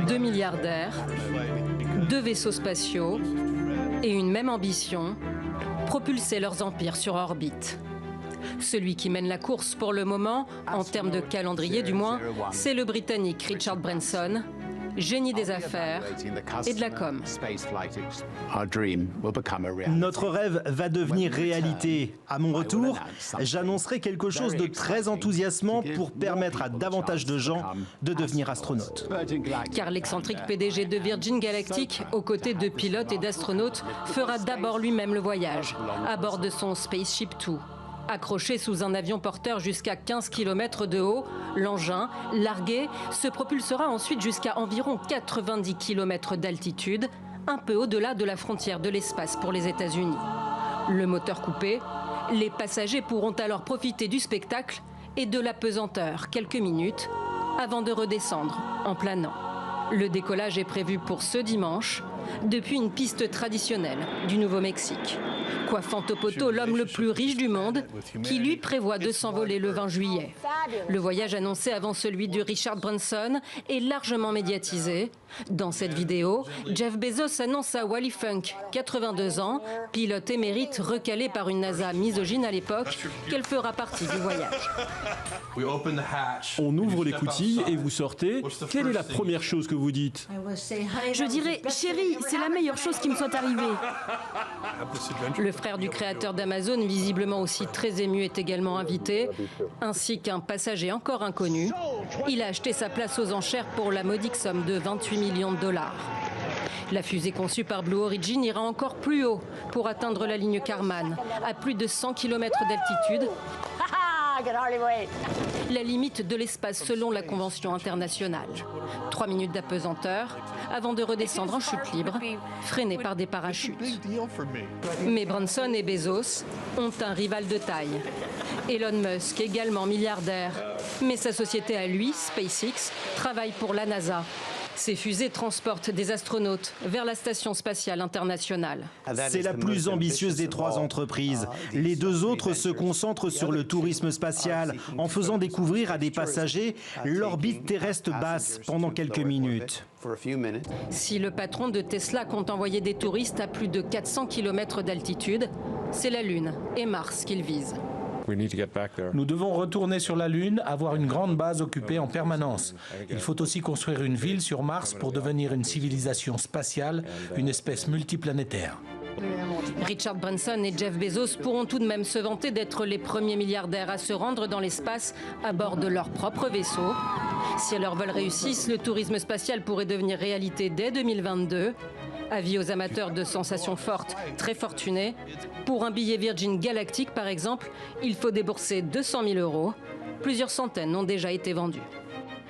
Deux milliardaires, deux vaisseaux spatiaux et une même ambition, propulser leurs empires sur orbite. Celui qui mène la course pour le moment, en termes de calendrier du moins, c'est le Britannique Richard Branson, génie des affaires et de la com. Notre rêve va devenir réalité. À mon retour, j'annoncerai quelque chose de très enthousiasmant pour permettre à davantage de gens de devenir astronautes. Car l'excentrique PDG de Virgin Galactic, aux côtés de pilotes et d'astronautes, fera d'abord lui-même le voyage, à bord de son Spaceship Two. Accroché sous un avion porteur jusqu'à 15 km de haut, l'engin, largué, se propulsera ensuite jusqu'à environ 90 km d'altitude, un peu au-delà de la frontière de l'espace pour les États-Unis. Le moteur coupé, les passagers pourront alors profiter du spectacle et de la pesanteur quelques minutes avant de redescendre en planant. Le décollage est prévu pour ce dimanche, depuis une piste traditionnelle du Nouveau-Mexique. Coiffant au poteau l'homme le plus riche du monde, qui lui prévoit de s'envoler le 20 juillet. Le voyage annoncé avant celui de Richard Branson est largement médiatisé. Dans cette vidéo, Jeff Bezos annonce à Wally Funk, 82 ans, pilote émérite recalé par une NASA misogyne à l'époque, qu'elle fera partie du voyage. On ouvre l'écoutille et vous sortez. Quelle est la première chose que vous dites? Je dirais, chérie, c'est la meilleure chose qui me soit arrivée. Le frère du créateur d'Amazon, visiblement aussi très ému, est également invité, ainsi qu'un passager encore inconnu. Il a acheté sa place aux enchères pour la modique somme de 28 millions de dollars. La fusée conçue par Blue Origin ira encore plus haut pour atteindre la ligne Kármán, à plus de 100 km d'altitude. La limite de l'espace selon la convention internationale. 3 minutes d'apesanteur avant de redescendre en chute libre, freinés par des parachutes. Mais Branson et Bezos ont un rival de taille. Elon Musk, également milliardaire, mais sa société à lui, SpaceX, travaille pour la NASA. Ces fusées transportent des astronautes vers la Station spatiale internationale. C'est la plus ambitieuse des trois entreprises. Les deux autres se concentrent sur le tourisme spatial, en faisant découvrir à des passagers l'orbite terrestre basse pendant quelques minutes. Si le patron de Tesla compte envoyer des touristes à plus de 400 km d'altitude, c'est la Lune et Mars qu'il vise. Nous devons retourner sur la Lune, avoir une grande base occupée en permanence. Il faut aussi construire une ville sur Mars pour devenir une civilisation spatiale, une espèce multiplanétaire. Richard Branson et Jeff Bezos pourront tout de même se vanter d'être les premiers milliardaires à se rendre dans l'espace à bord de leur propre vaisseau. Si leurs vols réussissent, le tourisme spatial pourrait devenir réalité dès 2022. Avis aux amateurs de sensations fortes, très fortunés. Pour un billet Virgin Galactic, par exemple, il faut débourser 200 000 €. Plusieurs centaines ont déjà été vendus.